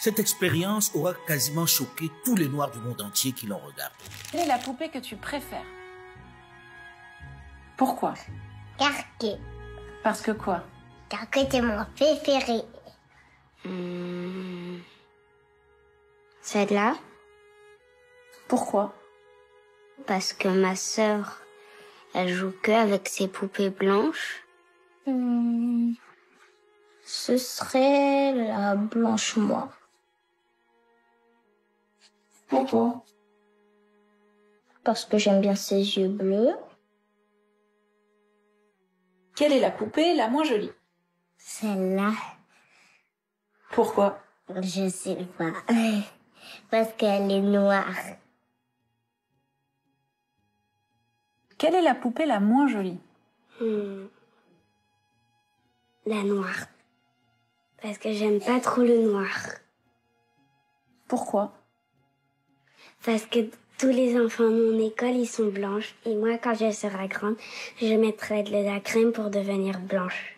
Cette expérience aura quasiment choqué tous les Noirs du monde entier qui l'ont regardé. Quelle est la poupée que tu préfères? Pourquoi? Carquet. Parce que quoi? Carquet c'est mon préféré. Celle-là? Pourquoi? Parce que ma sœur, elle joue que avec ses poupées blanches. Ce serait la blanche moi. Pourquoi? Parce que j'aime bien ses yeux bleus. Quelle est la poupée la moins jolie? Celle-là, Pourquoi? je sais pas. Parce qu'elle est noire. Quelle est la poupée la moins jolie? La noire. Parce que j'aime pas trop le noir. Pourquoi? Parce que tous les enfants de mon école, ils sont blanches. Et moi, quand je serai grande, je mettrai de la crème pour devenir blanche.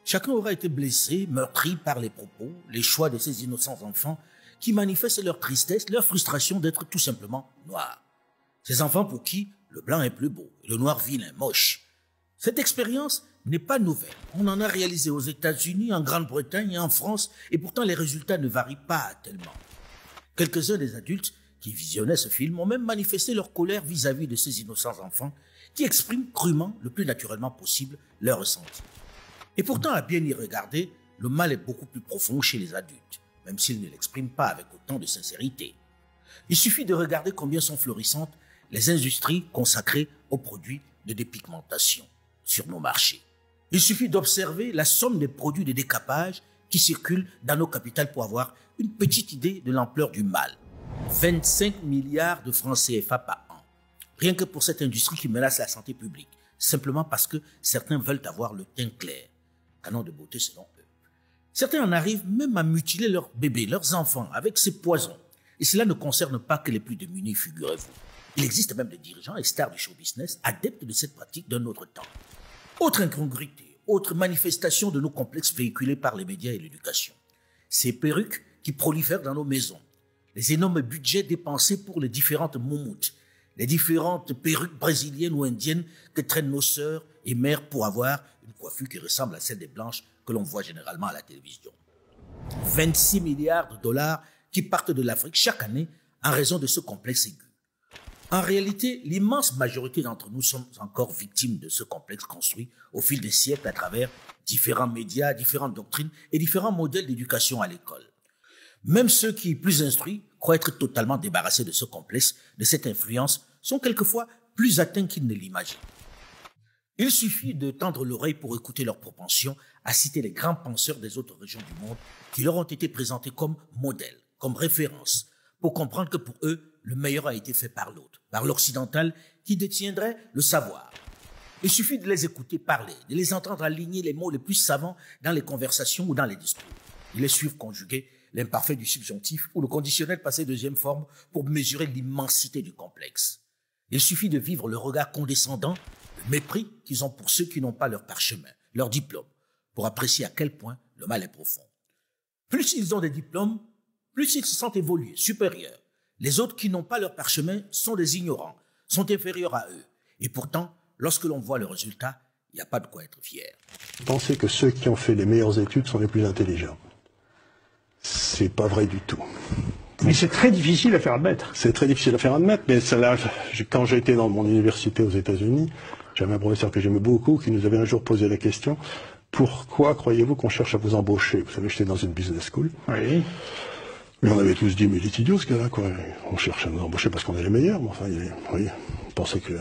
Chacun aura été blessé, meurtri par les propos, les choix de ces innocents enfants qui manifestent leur tristesse, leur frustration d'être tout simplement noirs. Ces enfants pour qui le blanc est plus beau et le noir vilain, moche. Cette expérience n'est pas nouvelle. On en a réalisé aux États-Unis, en Grande-Bretagne et en France, et pourtant les résultats ne varient pas tellement. Quelques-uns des adultes qui visionnaient ce film ont même manifesté leur colère vis-à-vis de ces innocents enfants qui expriment crûment, le plus naturellement possible, leurs ressentis. Et pourtant, à bien y regarder, le mal est beaucoup plus profond chez les adultes, même s'ils ne l'expriment pas avec autant de sincérité. Il suffit de regarder combien sont florissantes les industries consacrées aux produits de dépigmentation sur nos marchés. Il suffit d'observer la somme des produits de décapage qui circulent dans nos capitales pour avoir une petite idée de l'ampleur du mal. 25 milliards de francs CFA par an. Rien que pour cette industrie qui menace la santé publique, simplement parce que certains veulent avoir le teint clair. Canon de beauté selon eux. Certains en arrivent même à mutiler leurs bébés, leurs enfants, avec ces poisons. Et cela ne concerne pas que les plus démunis, figurez-vous. Il existe même des dirigeants et stars du show business adeptes de cette pratique d'un autre temps. Autre incongruité, autre manifestation de nos complexes véhiculés par les médias et l'éducation. Ces perruques qui prolifèrent dans nos maisons. Les énormes budgets dépensés pour les différentes moumoutes. Les différentes perruques brésiliennes ou indiennes que traînent nos sœurs et mères pour avoir une coiffure qui ressemble à celle des blanches que l'on voit généralement à la télévision. 26 milliards de dollars qui partent de l'Afrique chaque année en raison de ce complexe aigu. En réalité, l'immense majorité d'entre nous sommes encore victimes de ce complexe construit au fil des siècles à travers différents médias, différentes doctrines et différents modèles d'éducation à l'école. Même ceux qui, plus instruits, croient être totalement débarrassés de ce complexe, de cette influence, sont quelquefois plus atteints qu'ils ne l'imaginent. Il suffit de tendre l'oreille pour écouter leur propension à citer les grands penseurs des autres régions du monde qui leur ont été présentés comme modèles, comme références, pour comprendre que pour eux, le meilleur a été fait par l'autre, par l'occidental qui détiendrait le savoir. Il suffit de les écouter parler, de les entendre aligner les mots les plus savants dans les conversations ou dans les discours. Ils les suivent conjuguer l'imparfait du subjonctif ou le conditionnel passé deuxième forme pour mesurer l'immensité du complexe. Il suffit de vivre le regard condescendant, le mépris qu'ils ont pour ceux qui n'ont pas leur parchemin, leur diplôme, pour apprécier à quel point le mal est profond. Plus ils ont des diplômes, plus ils se sentent évolués, supérieurs. Les autres qui n'ont pas leur parchemin sont des ignorants, sont inférieurs à eux. Et pourtant, lorsque l'on voit le résultat, il n'y a pas de quoi être fier. Pensez que ceux qui ont fait les meilleures études sont les plus intelligents. C'est pas vrai du tout. Mais c'est très difficile à faire admettre. C'est très difficile à faire admettre, mais là, quand j'étais dans mon université aux États-Unis, j'avais un professeur que j'aimais beaucoup qui nous avait un jour posé la question: pourquoi croyez-vous qu'on cherche à vous embaucher? Vous savez, j'étais dans une business school. Oui. Mais on avait tous dit, mais il est idiot ce gars-là, quoi. On cherche à nous embaucher parce qu'on est les meilleurs. Mais enfin, oui, on pensait que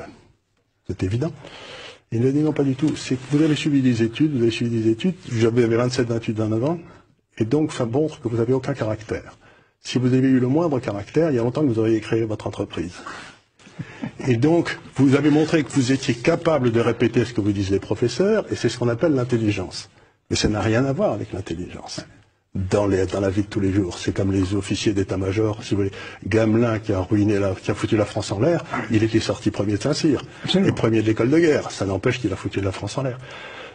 c'était évident. Il nous a dit non, pas du tout. C'est que vous avez suivi des études, j'avais 27, 28, 29 ans, et donc ça montre que vous n'avez aucun caractère. Si vous avez eu le moindre caractère, il y a longtemps que vous auriez créé votre entreprise. Et donc, vous avez montré que vous étiez capable de répéter ce que vous disent les professeurs, et c'est ce qu'on appelle l'intelligence. Mais ça n'a rien à voir avec l'intelligence. Dans la vie de tous les jours. C'est comme les officiers d'état-major, si vous voulez. Gamelin qui a qui a foutu la France en l'air, il était sorti premier de Saint-Cyr. Et premier de l'école de guerre. Ça n'empêche qu'il a foutu la France en l'air.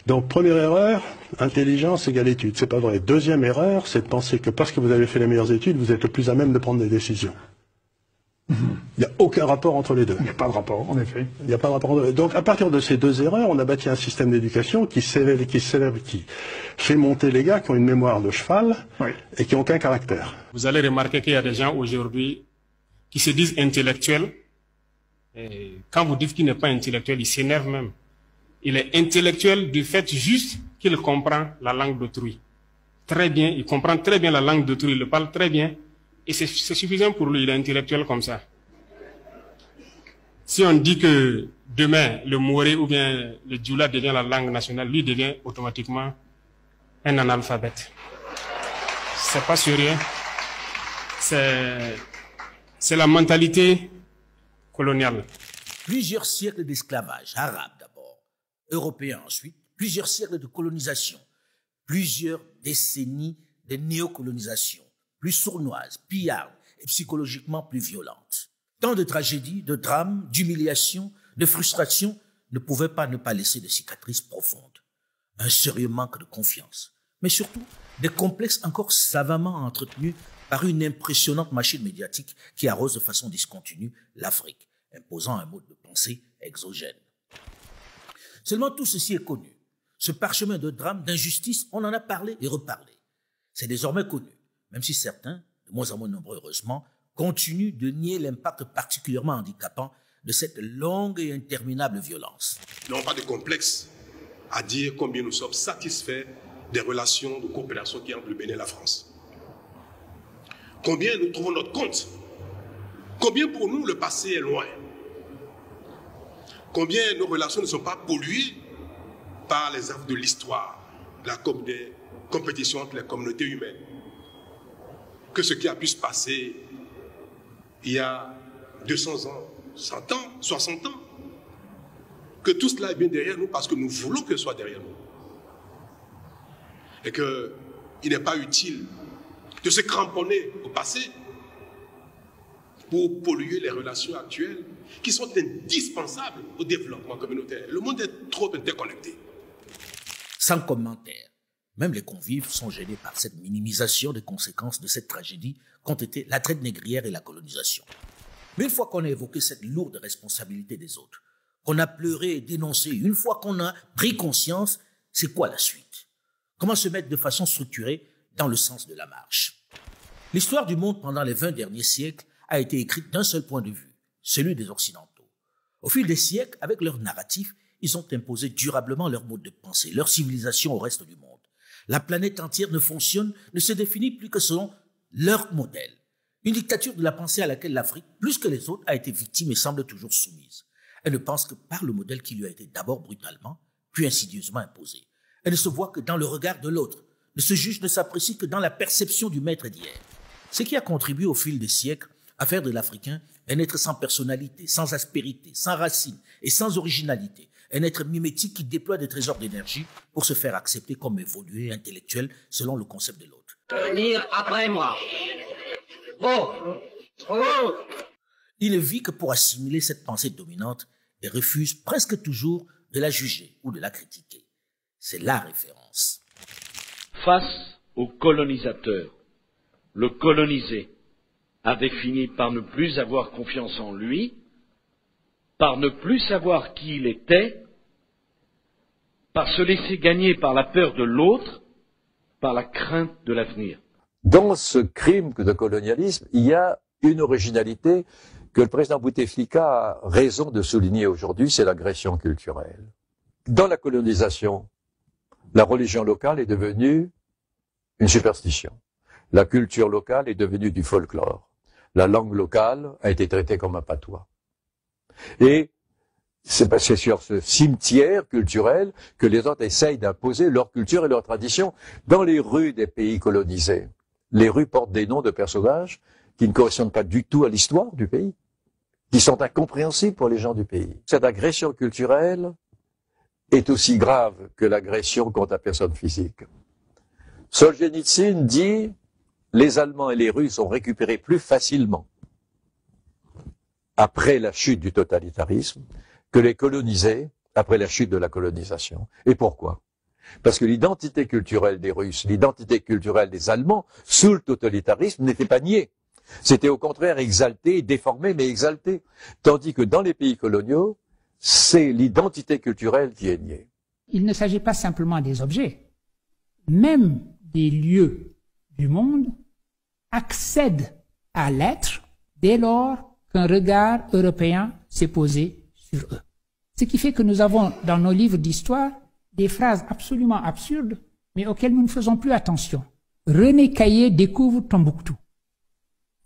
Donc, première erreur, intelligence égale étude. C'est pas vrai. Deuxième erreur, c'est de penser que parce que vous avez fait les meilleures études, vous êtes le plus à même de prendre des décisions. Il n'y a aucun rapport entre les deux. Il n'y a pas de rapport, en effet. Il n'y a pas de rapport entre les deux. Donc, à partir de ces deux erreurs, on a bâti un système d'éducation qui fait monter les gars qui ont une mémoire de cheval et qui n'ont aucun caractère. Vous allez remarquer qu'il y a des gens aujourd'hui qui se disent intellectuels. Et quand vous dites qu'il n'est pas intellectuel, il s'énerve même. Il est intellectuel du fait juste qu'il comprend la langue d'autrui. Très bien, il comprend très bien la langue d'autrui, il le parle très bien. Et c'est suffisant pour lui, il est intellectuel comme ça. Si on dit que demain, le Moré ou bien le Dioula devient la langue nationale, lui devient automatiquement un analphabète. C'est pas sérieux. C'est la mentalité coloniale. Plusieurs siècles d'esclavage, arabe d'abord, européen ensuite, plusieurs siècles de colonisation, plusieurs décennies de néocolonisation, plus sournoise, pillarde et psychologiquement plus violente. Tant de tragédies, de drames, d'humiliations, de frustrations ne pouvaient pas ne pas laisser de cicatrices profondes. Un sérieux manque de confiance, mais surtout des complexes encore savamment entretenus par une impressionnante machine médiatique qui arrose de façon discontinue l'Afrique, imposant un mode de pensée exogène. Seulement tout ceci est connu. Ce parchemin de drame, d'injustice, on en a parlé et reparlé. C'est désormais connu, même si certains, de moins en moins nombreux heureusement, continuent de nier l'impact particulièrement handicapant de cette longue et interminable violence. Nous n'avons pas de complexe à dire combien nous sommes satisfaits des relations de coopération qui entre le Bénin et la France. Combien nous trouvons notre compte. Combien pour nous le passé est loin. Combien nos relations ne sont pas polluées par les affres de l'histoire, des compétitions entre les communautés humaines. Que ce qui a pu se passer il y a 200 ans, 100 ans, 60 ans, que tout cela est bien derrière nous parce que nous voulons que ce soit derrière nous. Et qu'il n'est pas utile de se cramponner au passé pour polluer les relations actuelles qui sont indispensables au développement communautaire. Le monde est trop interconnecté. Sans commentaire, même les convives sont gênés par cette minimisation des conséquences de cette tragédie qu'ont été la traite négrière et la colonisation. Mais une fois qu'on a évoqué cette lourde responsabilité des autres, qu'on a pleuré et dénoncé, une fois qu'on a pris conscience, c'est quoi la suite? Comment se mettre de façon structurée dans le sens de la marche? L'histoire du monde pendant les 20 derniers siècles a été écrite d'un seul point de vue, celui des Occidentaux. Au fil des siècles, avec leur narratif, ils ont imposé durablement leur mode de pensée, leur civilisation au reste du monde. La planète entière ne fonctionne, ne se définit plus que selon leur modèle. Une dictature de la pensée à laquelle l'Afrique, plus que les autres, a été victime et semble toujours soumise. Elle ne pense que par le modèle qui lui a été d'abord brutalement, puis insidieusement imposé. Elle ne se voit que dans le regard de l'autre, ne se juge, ne s'apprécie que dans la perception du maître d'hier. Ce qui a contribué au fil des siècles à faire de l'Africain un être sans personnalité, sans aspérité, sans racines et sans originalité. Un être mimétique qui déploie des trésors d'énergie pour se faire accepter comme évolué, intellectuel, selon le concept de l'autre. Venir après moi. Oh. Oh. Il ne vit que pour assimiler cette pensée dominante et refuse presque toujours de la juger ou de la critiquer. C'est la référence. Face au colonisateur, le colonisé avait fini par ne plus avoir confiance en lui, par ne plus savoir qui il était, par se laisser gagner par la peur de l'autre, par la crainte de l'avenir. Dans ce crime de colonialisme, il y a une originalité que le président Bouteflika a raison de souligner aujourd'hui, c'est l'agression culturelle. Dans la colonisation, la religion locale est devenue une superstition. La culture locale est devenue du folklore. La langue locale a été traitée comme un patois. Et c'est sur ce cimetière culturel que les autres essayent d'imposer leur culture et leur tradition dans les rues des pays colonisés. Les rues portent des noms de personnages qui ne correspondent pas du tout à l'histoire du pays, qui sont incompréhensibles pour les gens du pays. Cette agression culturelle est aussi grave que l'agression contre la personne physique. Solzhenitsyn dit « Les Allemands et les Russes ont récupéré plus facilement après la chute du totalitarisme que les colonisés après la chute de la colonisation. » Et pourquoi? Parce que l'identité culturelle des Russes, l'identité culturelle des Allemands, sous le totalitarisme, n'était pas niée. C'était au contraire exalté, déformé, mais exalté. Tandis que dans les pays coloniaux, c'est l'identité culturelle qui est niée. Il ne s'agit pas simplement des objets. Même des lieux du monde accèdent à l'être dès lors qu'un regard européen s'est posé sur eux. Ce qui fait que nous avons dans nos livres d'histoire des phrases absolument absurdes, mais auxquelles nous ne faisons plus attention. René Caillé découvre Tombouctou.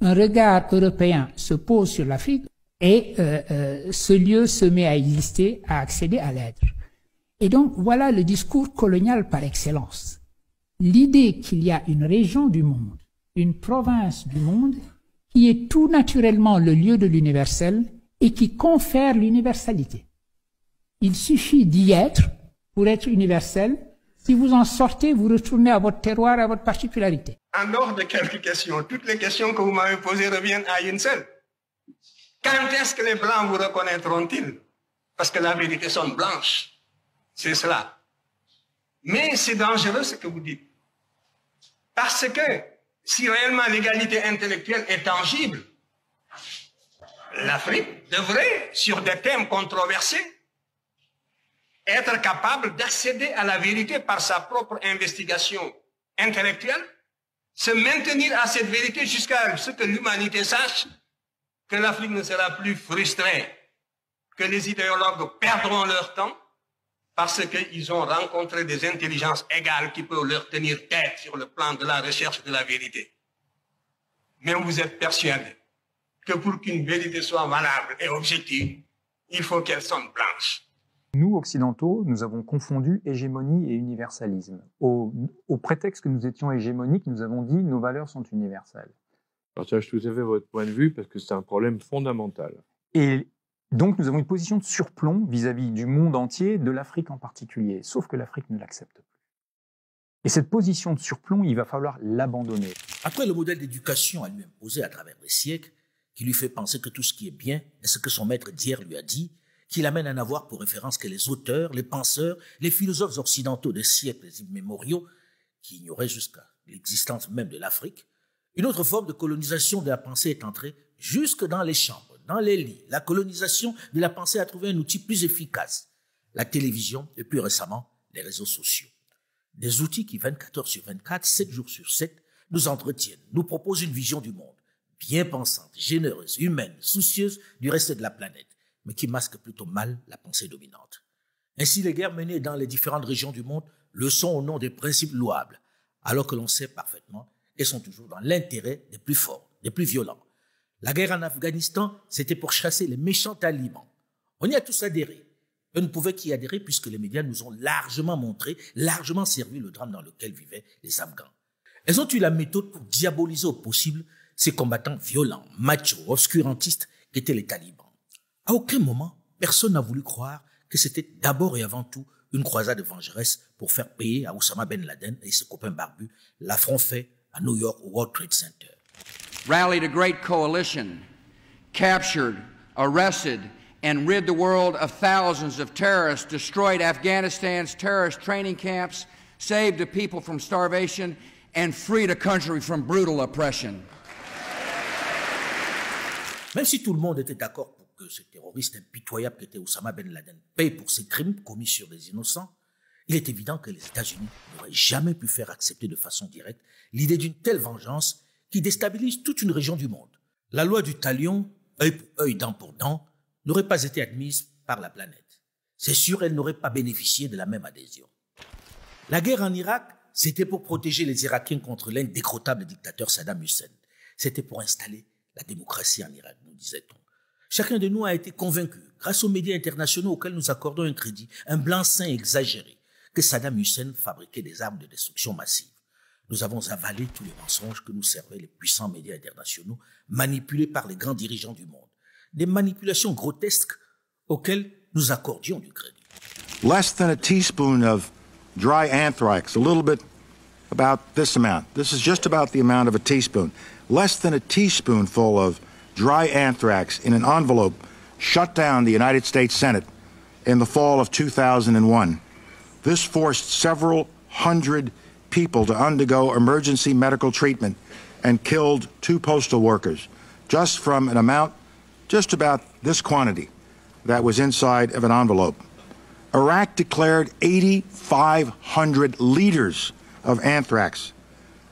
Un regard européen se pose sur l'Afrique et ce lieu se met à exister, à accéder à l'être. Et donc voilà le discours colonial par excellence. L'idée qu'il y a une région du monde, une province du monde, qui est tout naturellement le lieu de l'universel et qui confère l'universalité. Il suffit d'y être pour être universel. Si vous en sortez, vous retournez à votre terroir, à votre particularité. En dehors de quelques questions, toutes les questions que vous m'avez posées reviennent à une seule. Quand est-ce que les Blancs vous reconnaîtront-ils? Parce que la vérité sonne blanche. C'est cela. Mais c'est dangereux ce que vous dites. Parce que si réellement l'égalité intellectuelle est tangible, l'Afrique devrait, sur des thèmes controversés, être capable d'accéder à la vérité par sa propre investigation intellectuelle, se maintenir à cette vérité jusqu'à ce que l'humanité sache que l'Afrique ne sera plus frustrée, que les idéologues perdront leur temps parce qu'ils ont rencontré des intelligences égales qui peuvent leur tenir tête sur le plan de la recherche de la vérité. Mais vous êtes persuadé que pour qu'une vérité soit valable et objective, il faut qu'elle sonne blanche. Nous, occidentaux, nous avons confondu hégémonie et universalisme. Au prétexte que nous étions hégémoniques, nous avons dit nos valeurs sont universelles. Je partage tout à fait votre point de vue parce que c'est un problème fondamental. Et donc nous avons une position de surplomb vis-à-vis du monde entier, de l'Afrique en particulier. Sauf que l'Afrique ne l'accepte plus. Et cette position de surplomb, il va falloir l'abandonner. Après le modèle d'éducation à lui imposer à travers les siècles, qui lui fait penser que tout ce qui est bien est ce que son maître d'hier lui a dit, qui l'amène à n'avoir pour référence que les auteurs, les penseurs, les philosophes occidentaux des siècles immémoriaux, qui ignoraient jusqu'à l'existence même de l'Afrique, une autre forme de colonisation de la pensée est entrée jusque dans les chambres, dans les lits. La colonisation de la pensée a trouvé un outil plus efficace, la télévision et plus récemment les réseaux sociaux. Des outils qui 24 heures sur 24, 7 jours sur 7, nous entretiennent, nous proposent une vision du monde, bien pensante, généreuse, humaine, soucieuse du reste de la planète, mais qui masque plutôt mal la pensée dominante. Ainsi, les guerres menées dans les différentes régions du monde le sont au nom des principes louables, alors que l'on sait parfaitement qu'elles sont toujours dans l'intérêt des plus forts, des plus violents. La guerre en Afghanistan, c'était pour chasser les méchants talibans. On y a tous adhéré. Eux ne pouvaient qu'y adhérer puisque les médias nous ont largement montré, largement servi le drame dans lequel vivaient les Afghans. Elles ont eu la méthode pour diaboliser au possible ces combattants violents, machos, obscurantistes qu'étaient les talibans. À aucun moment, personne n'a voulu croire que c'était d'abord et avant tout une croisade vengeresse pour faire payer à Oussama Ben Laden et ses copains barbus l'affront fait à New York au World Trade Center. Rallied a great coalition, captured, arrested, and rid the world of thousands of terrorists, destroyed Afghanistan's terrorist training camps, saved the people from starvation, and freed a country from brutal oppression. Même si tout le monde était d'accord pour que ce terroriste impitoyable qu'était Oussama Ben Laden paye pour ses crimes commis sur des innocents, il est évident que les États-Unis n'auraient jamais pu faire accepter de façon directe l'idée d'une telle vengeance qui déstabilise toute une région du monde. La loi du talion, œil pour œil, dent pour dent, n'aurait pas été admise par la planète. C'est sûr, elle n'aurait pas bénéficié de la même adhésion. La guerre en Irak, c'était pour protéger les Irakiens contre l'indécrottable dictateur Saddam Hussein. C'était pour installer la démocratie en Irak, nous disait-on. Chacun de nous a été convaincu, grâce aux médias internationaux auxquels nous accordons un crédit, un blanc-seing exagéré, que Saddam Hussein fabriquait des armes de destruction massive. Nous avons avalé tous les mensonges que nous servaient les puissants médias internationaux, manipulés par les grands dirigeants du monde. Des manipulations grotesques auxquelles nous accordions du crédit. Less than a teaspoon of dry anthrax, a little bit about this amount. This is just about the amount of a teaspoon. Less than a teaspoonful of dry anthrax in an envelope shut down the United States Senate in the fall of 2001. This forced several hundred people to undergo emergency medical treatment and killed 2 postal workers, just from an amount just about this quantity that was inside of an envelope. Iraq declared 8,500 liters of anthrax,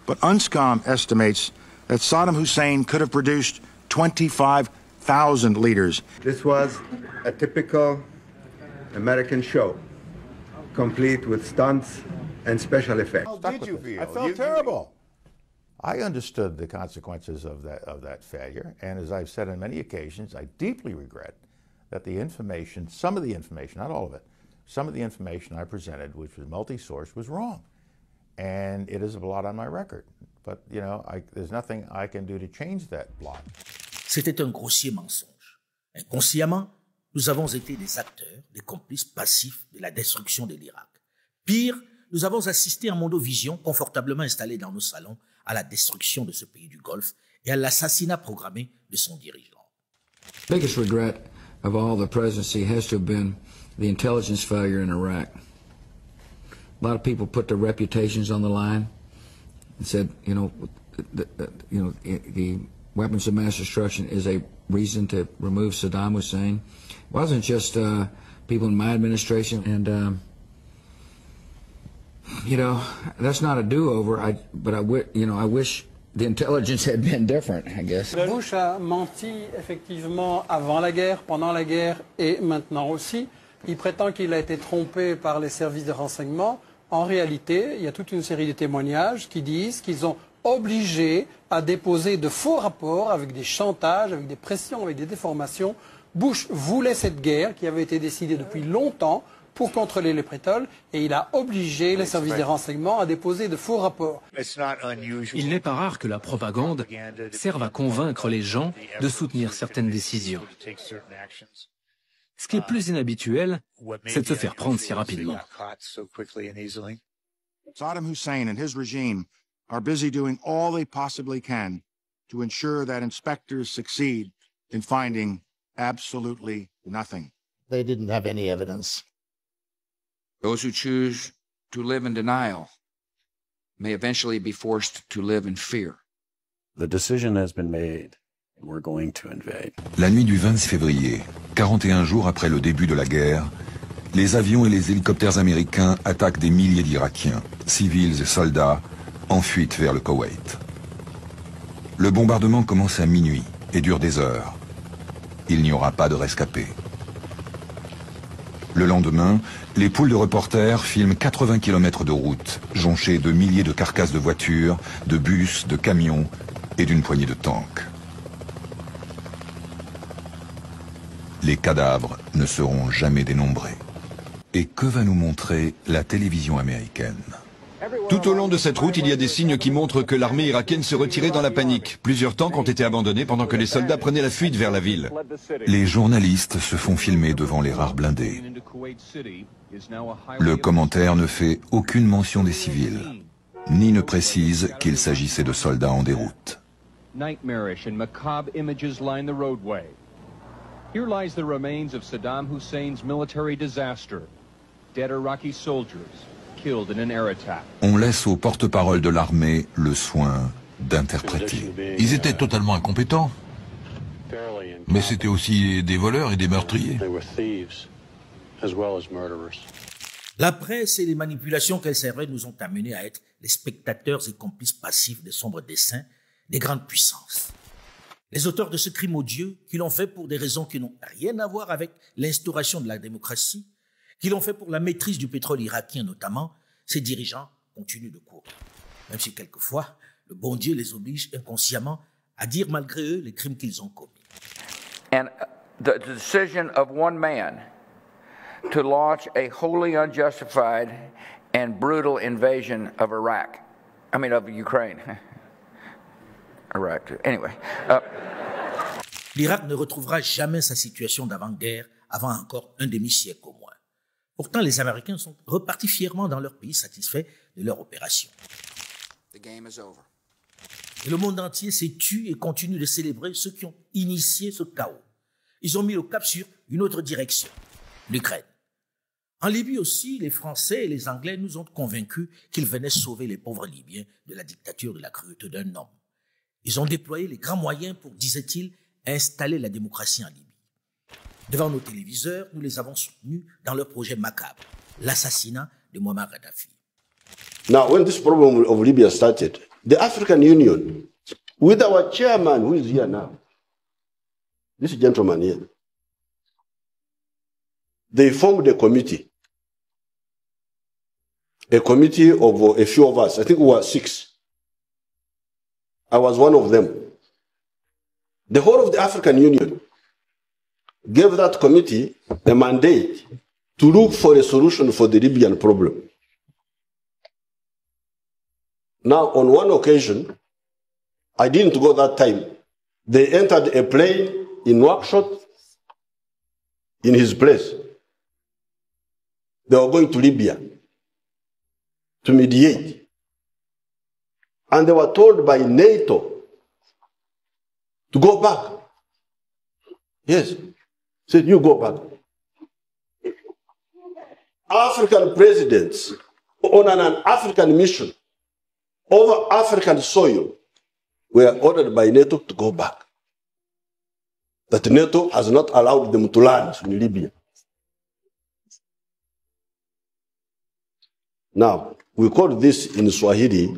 but UNSCOM estimates that Saddam Hussein could have produced 25,000 liters. This was a typical American show, complete with stunts and special effects. How did you feel? I felt terrible. I understood the consequences of that failure, and as I've said on many occasions, I deeply regret that the information, some of the information, not all of it, some of the information I presented, which was multi-source, was wrong. And it is a blot on my record. But, you know, there's nothing I can do to change that blot. C'était un grossier mensonge. Inconsciemment, nous avons été des acteurs, des complices passifs de la destruction de l'Irak. Pire, nous avons assisté en mondovision, confortablement installés dans nos salons, à la destruction de ce pays du Golfe et à l'assassinat programmé de son dirigeant. Biggest regret of all the presidency has to have been the intelligence failure in Iraq. A lot of people put their reputations on the line and said, you know, the weapons of mass destruction is a reason to remove Saddam Hussein. It wasn't just people in my administration, and you know, that's not a do-over. But I wish the intelligence had been different, I guess. Bush a menti effectivement avant la guerre, pendant la guerre et maintenant aussi. Il prétend qu'il a été trompé par les services de renseignement. En réalité, il y a toute une série de témoignages qui disent qu'ils ont obligé à déposer de faux rapports avec des chantages, avec des pressions, avec des déformations. Bush voulait cette guerre qui avait été décidée depuis longtemps pour contrôler les pétroles et il a obligé les services de renseignement à déposer de faux rapports. Il n'est pas rare que la propagande serve à convaincre les gens de soutenir certaines décisions. Ce qui est plus inhabituel, c'est de se faire prendre si rapidement. Saddam Hussein and his regime are busy doing all they possibly can to ensure that inspectors succeed in finding absolutely nothing. They didn't have any evidence. Those who choose to live in denial may eventually be forced to live in fear. The decision has been made. We're going to invade. La nuit du 26 février, 41 jours après le début de la guerre, les avions et les hélicoptères américains attaquent des milliers d'Irakiens, civils et soldats, en fuite vers le Koweït. Le bombardement commence à minuit et dure des heures. Il n'y aura pas de rescapés. Le lendemain, les poules de reporters filment 80 km de route, jonchées de milliers de carcasses de voitures, de bus, de camions et d'une poignée de tanks. Les cadavres ne seront jamais dénombrés. Et que va nous montrer la télévision américaine ? Tout au long de cette route, il y a des signes qui montrent que l'armée irakienne se retirait dans la panique. Plusieurs tanks ont été abandonnés pendant que les soldats prenaient la fuite vers la ville. Les journalistes se font filmer devant les rares blindés. Le commentaire ne fait aucune mention des civils, ni ne précise qu'il s'agissait de soldats en déroute. Nightmarish and macabre images line the roadway. Here lies the remains of Saddam Hussein's military disaster. Dead Iraqi soldiers killed in an air attack. On laisse aux porte-parole de l'armée le soin d'interpréter. Ils étaient totalement incompétents. Mais c'était aussi des voleurs et des meurtriers. La presse et les manipulations qu'elle servait nous ont amenés à être les spectateurs et complices passifs des sombres desseins des grandes puissances. Les auteurs de ce crime odieux, qui l'ont fait pour des raisons qui n'ont rien à voir avec l'instauration de la démocratie, qui l'ont fait pour la maîtrise du pétrole irakien notamment, ces dirigeants continuent de courir. Même si quelquefois, le bon Dieu les oblige inconsciemment à dire malgré eux les crimes qu'ils ont commis. And the decision of one man to launch a wholly unjustified and brutal invasion of Iraq. I mean, of Ukraine. Iraq, too. Anyway. L'Irak ne retrouvera jamais sa situation d'avant-guerre avant encore un demi-siècle au moins. Pourtant, les Américains sont repartis fièrement dans leur pays, satisfaits de leur opération. The game is over. Et le monde entier s'est tu et continue de célébrer ceux qui ont initié ce chaos. Ils ont mis le cap sur une autre direction, l'Ukraine. En Libye aussi, les Français et les Anglais nous ont convaincus qu'ils venaient sauver les pauvres Libyens de la dictature de la cruauté d'un homme. Ils ont déployé les grands moyens pour, disaient-ils, installer la démocratie en Libye. Devant nos téléviseurs, nous les avons soutenus dans leur projet macabre, l'assassinat de Muammar Kadhafi. Now, when this problem of Libya started, the African Union, with our chairman who is here now, this gentleman here, they formed a committee of a few of us. I think we were 6. I was one of them. The whole of the African Union gave that committee a mandate to look for a solution for the Libyan problem. Now, on one occasion, I didn't go that time. They entered a plane in Nouakchott in his place. They were going to Libya to mediate. And they were told by NATO to go back. Yes. Said, you go back. African presidents on an African mission over African soil were ordered by NATO to go back. That NATO has not allowed them to land in Libya. Now, we call this in Swahili,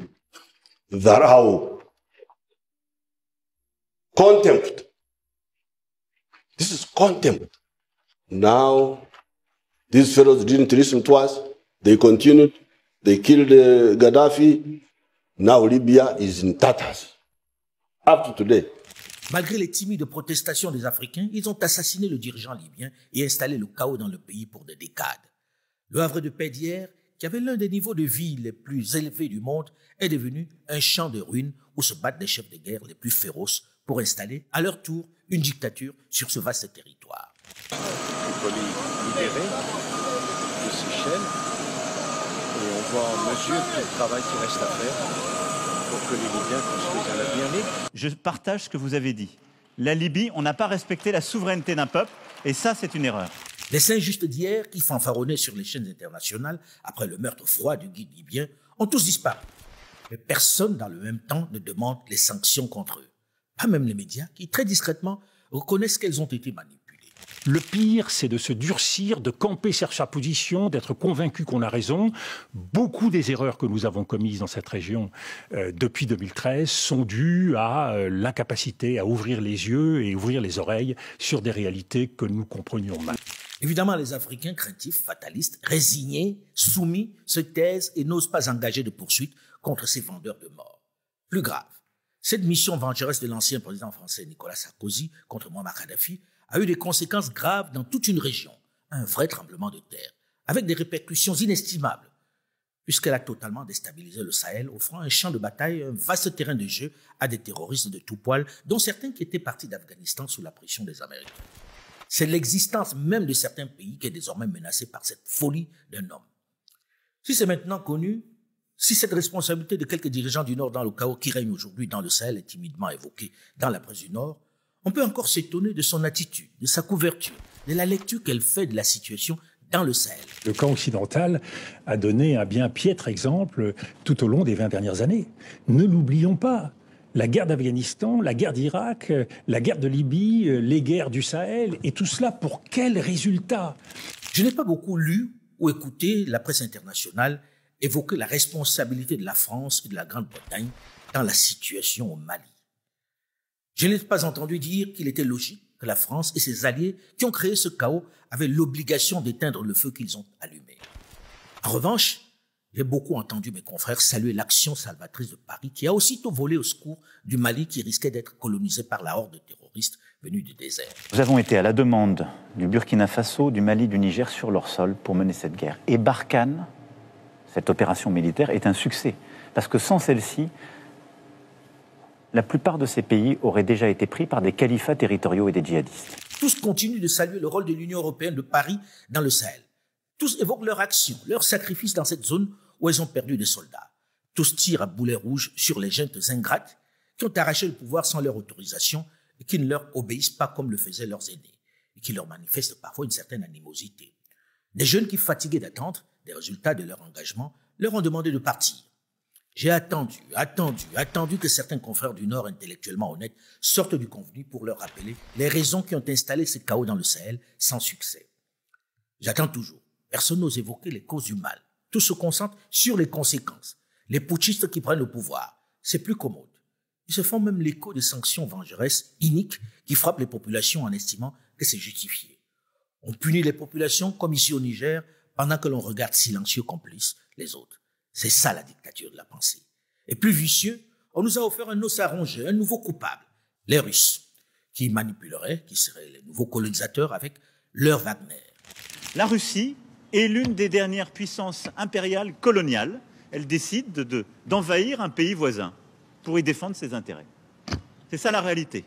dharau. Contempt. This is contempt. Now, these fellows didn't listen to us. They continued. They killed Gaddafi. Now Libya is in tatters. Up to today. Malgré les timides protestations des Africains, ils ont assassiné le dirigeant libyen et installé le chaos dans le pays pour des décades. Le havre de paix d'hier, qui avait l'un des niveaux de vie les plus élevés du monde, est devenu un champ de ruines où se battent les chefs de guerre les plus féroces pour installer, à leur tour, une dictature sur ce vaste territoire. Tripoli libéré de ses chaînes, et on voit en mesure tout le travail qui reste à faire pour que les Libyens construisent un avenir libre. Je partage ce que vous avez dit. La Libye, on n'a pas respecté la souveraineté d'un peuple, et ça, c'est une erreur. Les Saint-Justes d'hier, qui fanfaronnaient sur les chaînes internationales après le meurtre froid du guide libyen, ont tous disparu. Mais personne, dans le même temps, ne demande les sanctions contre eux. Pas même les médias, qui, très discrètement, reconnaissent qu'elles ont été manipulées. Le pire, c'est de se durcir, de camper sur sa position, d'être convaincu qu'on a raison. Beaucoup des erreurs que nous avons commises dans cette région depuis 2013 sont dues à l'incapacité à ouvrir les yeux et ouvrir les oreilles sur des réalités que nous comprenions mal. Évidemment, les Africains craintifs, fatalistes, résignés, soumis, se taisent et n'osent pas engager de poursuites contre ces vendeurs de mort. Plus grave, cette mission vengeresse de l'ancien président français Nicolas Sarkozy contre Muammar Kadhafi a eu des conséquences graves dans toute une région, un vrai tremblement de terre, avec des répercussions inestimables, puisqu'elle a totalement déstabilisé le Sahel, offrant un champ de bataille, un vaste terrain de jeu à des terroristes de tout poil, dont certains qui étaient partis d'Afghanistan sous la pression des Américains. C'est l'existence même de certains pays qui est désormais menacée par cette folie d'un homme. Si c'est maintenant connu, si cette responsabilité de quelques dirigeants du Nord dans le chaos qui règne aujourd'hui dans le Sahel est timidement évoquée dans la presse du Nord, on peut encore s'étonner de son attitude, de sa couverture, de la lecture qu'elle fait de la situation dans le Sahel. Le camp occidental a donné un bien piètre exemple tout au long des 20 dernières années. Ne l'oublions pas. La guerre d'Afghanistan, la guerre d'Irak, la guerre de Libye, les guerres du Sahel, et tout cela pour quel résultat? Je n'ai pas beaucoup lu ou écouté la presse internationale évoquer la responsabilité de la France et de la Grande-Bretagne dans la situation au Mali. Je n'ai pas entendu dire qu'il était logique que la France et ses alliés qui ont créé ce chaos avaient l'obligation d'éteindre le feu qu'ils ont allumé. En revanche, j'ai beaucoup entendu mes confrères saluer l'action salvatrice de Paris qui a aussitôt volé au secours du Mali qui risquait d'être colonisé par la horde de terroristes venus du désert. Nous avons été à la demande du Burkina Faso, du Mali, du Niger sur leur sol pour mener cette guerre. Et Barkhane, cette opération militaire, est un succès. Parce que sans celle-ci, la plupart de ces pays auraient déjà été pris par des califats territoriaux et des djihadistes. Tous continuent de saluer le rôle de l'Union européenne de Paris dans le Sahel. Tous évoquent leur action, leur sacrifice dans cette zone où ils ont perdu des soldats. Tous tirent à boulet rouge sur les juntes ingrates qui ont arraché le pouvoir sans leur autorisation et qui ne leur obéissent pas comme le faisaient leurs aînés et qui leur manifestent parfois une certaine animosité. Des jeunes qui, fatigués d'attendre des résultats de leur engagement, leur ont demandé de partir. J'ai attendu que certains confrères du Nord intellectuellement honnêtes sortent du convenu pour leur rappeler les raisons qui ont installé ce chaos dans le Sahel sans succès. J'attends toujours. Personne n'ose évoquer les causes du mal. Tout se concentre sur les conséquences. Les putschistes qui prennent le pouvoir, c'est plus commode. Ils se font même l'écho des sanctions vengeresses, iniques, qui frappent les populations en estimant que c'est justifié. On punit les populations comme ici au Niger, pendant que l'on regarde silencieux complices les autres. C'est ça la dictature de la pensée. Et plus vicieux, on nous a offert un os à ronger, un nouveau coupable, les Russes, qui manipuleraient, qui seraient les nouveaux colonisateurs avec leur Wagner. La Russie est l'une des dernières puissances impériales coloniales. Elle décide d'envahir un pays voisin pour y défendre ses intérêts. C'est ça la réalité.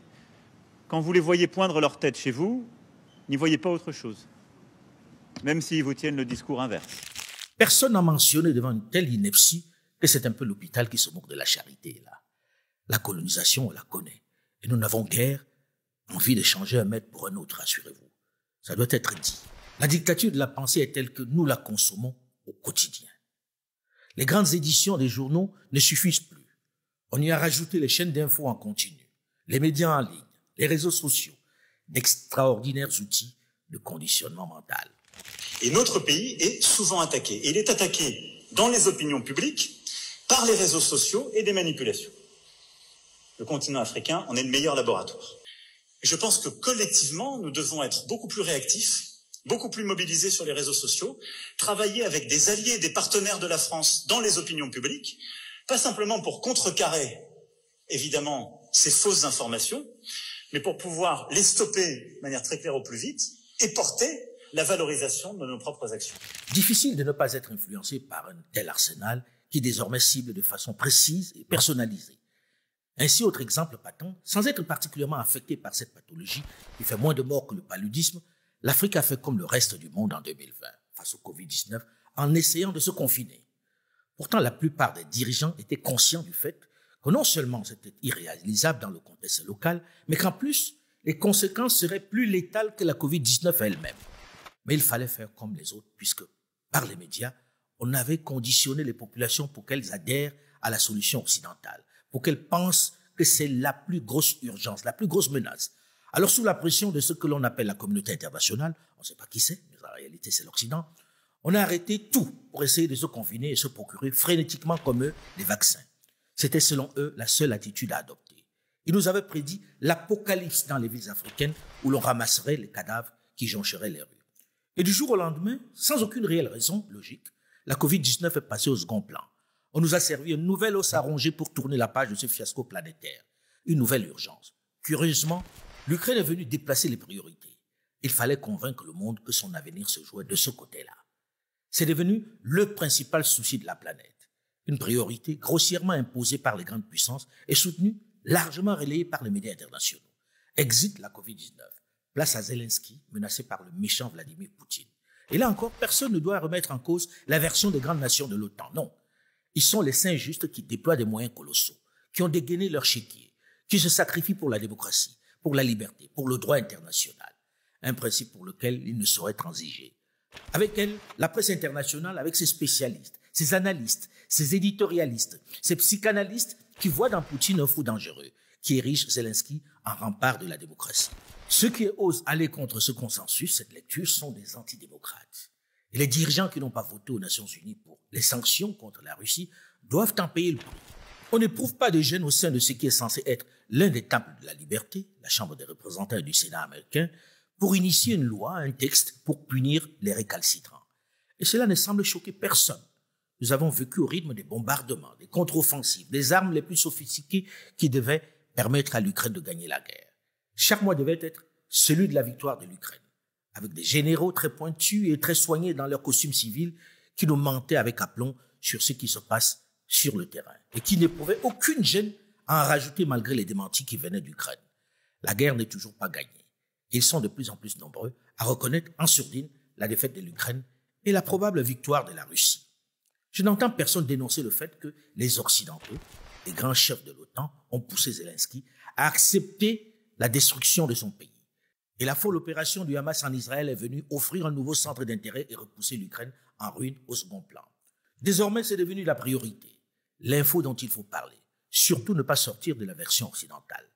Quand vous les voyez poindre leur tête chez vous, n'y voyez pas autre chose, même s'ils vous tiennent le discours inverse. Personne n'a mentionné devant une telle ineptie que c'est un peu l'hôpital qui se moque de la charité, là. La colonisation, on la connaît. Et nous n'avons guère envie d'échanger un maître pour un autre, rassurez-vous. Ça doit être dit. La dictature de la pensée est telle que nous la consommons au quotidien. Les grandes éditions des journaux ne suffisent plus. On y a rajouté les chaînes d'infos en continu, les médias en ligne, les réseaux sociaux, d'extraordinaires outils de conditionnement mental. Et notre pays est souvent attaqué. Et il est attaqué dans les opinions publiques, par les réseaux sociaux et des manipulations. Le continent africain en est le meilleur laboratoire. Et je pense que collectivement, nous devons être beaucoup plus réactifs, beaucoup plus mobilisés sur les réseaux sociaux, travailler avec des alliés, des partenaires de la France dans les opinions publiques, pas simplement pour contrecarrer, évidemment, ces fausses informations, mais pour pouvoir les stopper de manière très claire au plus vite et porter la valorisation de nos propres actions. Difficile de ne pas être influencé par un tel arsenal qui désormais cible de façon précise et personnalisée. Ainsi, autre exemple patent, sans être particulièrement affecté par cette pathologie qui fait moins de morts que le paludisme, l'Afrique a fait comme le reste du monde en 2020, face au Covid-19, en essayant de se confiner. Pourtant, la plupart des dirigeants étaient conscients du fait que non seulement c'était irréalisable dans le contexte local, mais qu'en plus, les conséquences seraient plus létales que la Covid-19 elle-même. Mais il fallait faire comme les autres, puisque, par les médias, on avait conditionné les populations pour qu'elles adhèrent à la solution occidentale, pour qu'elles pensent que c'est la plus grosse urgence, la plus grosse menace. Alors, sous la pression de ce que l'on appelle la communauté internationale, on ne sait pas qui c'est, mais en réalité c'est l'Occident, on a arrêté tout pour essayer de se confiner et se procurer frénétiquement comme eux les vaccins. C'était selon eux la seule attitude à adopter. Ils nous avaient prédit l'apocalypse dans les villes africaines où l'on ramasserait les cadavres qui joncheraient les rues. Et du jour au lendemain, sans aucune réelle raison logique, la Covid-19 est passée au second plan. On nous a servi un nouvel os à ronger pour tourner la page de ce fiasco planétaire. Une nouvelle urgence. Curieusement, l'Ukraine est venue déplacer les priorités. Il fallait convaincre le monde que son avenir se jouait de ce côté-là. C'est devenu le principal souci de la planète. Une priorité grossièrement imposée par les grandes puissances et soutenue, largement relayée par les médias internationaux. Exit la Covid-19. Place à Zelensky, menacé par le méchant Vladimir Poutine. Et là encore, personne ne doit remettre en cause la version des grandes nations de l'OTAN. Non. Ils sont les saints justes qui déploient des moyens colossaux, qui ont dégainé leur chéquier, qui se sacrifient pour la démocratie, pour la liberté, pour le droit international. Un principe pour lequel ils ne sauraient transiger. Avec elle, la presse internationale, avec ses spécialistes, ses analystes, ses éditorialistes, ses psychanalystes qui voient dans Poutine un fou dangereux, qui érige Zelensky en rempart de la démocratie. Ceux qui osent aller contre ce consensus, cette lecture, sont des antidémocrates. Et les dirigeants qui n'ont pas voté aux Nations Unies pour les sanctions contre la Russie doivent en payer le prix. On n'éprouve pas de gêne au sein de ce qui est censé être l'un des temples de la liberté, la Chambre des représentants et du Sénat américain, pour initier une loi, un texte, pour punir les récalcitrants. Et cela ne semble choquer personne. Nous avons vécu au rythme des bombardements, des contre-offensives, des armes les plus sophistiquées qui devaient permettre à l'Ukraine de gagner la guerre. Chaque mois devait être celui de la victoire de l'Ukraine, avec des généraux très pointus et très soignés dans leurs costumes civils qui nous mentaient avec aplomb sur ce qui se passe sur le terrain et qui n'éprouvaient aucune gêne à en rajouter malgré les démentis qui venaient d'Ukraine. La guerre n'est toujours pas gagnée. Ils sont de plus en plus nombreux à reconnaître en sourdine la défaite de l'Ukraine et la probable victoire de la Russie. Je n'entends personne dénoncer le fait que les Occidentaux, les grands chefs de l'OTAN, ont poussé Zelensky à accepter la destruction de son pays. Et la folle opération du Hamas en Israël est venue offrir un nouveau centre d'intérêt et repousser l'Ukraine en ruine au second plan. Désormais, c'est devenu la priorité, l'info dont il faut parler. Surtout ne pas sortir de la version occidentale.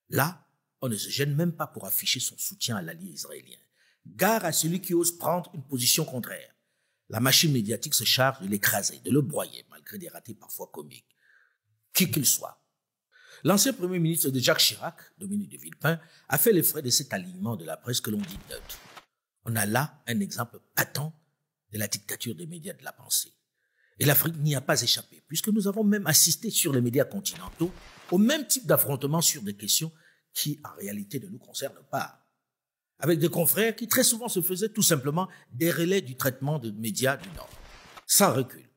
Là, on ne se gêne même pas pour afficher son soutien à l'allié israélien. Gare à celui qui ose prendre une position contraire. La machine médiatique se charge de l'écraser, de le broyer, malgré des ratés parfois comiques. Qui qu'il soit. L'ancien Premier ministre de Jacques Chirac, Dominique de Villepin, a fait les frais de cet alignement de la presse que l'on dit neutre. On a là un exemple patent de la dictature des médias de la pensée. Et l'Afrique n'y a pas échappé, puisque nous avons même assisté sur les médias continentaux au même type d'affrontement sur des questions qui, en réalité, ne nous concernent pas. Avec des confrères qui très souvent se faisaient tout simplement des relais du traitement de médias du Nord. Sans recul,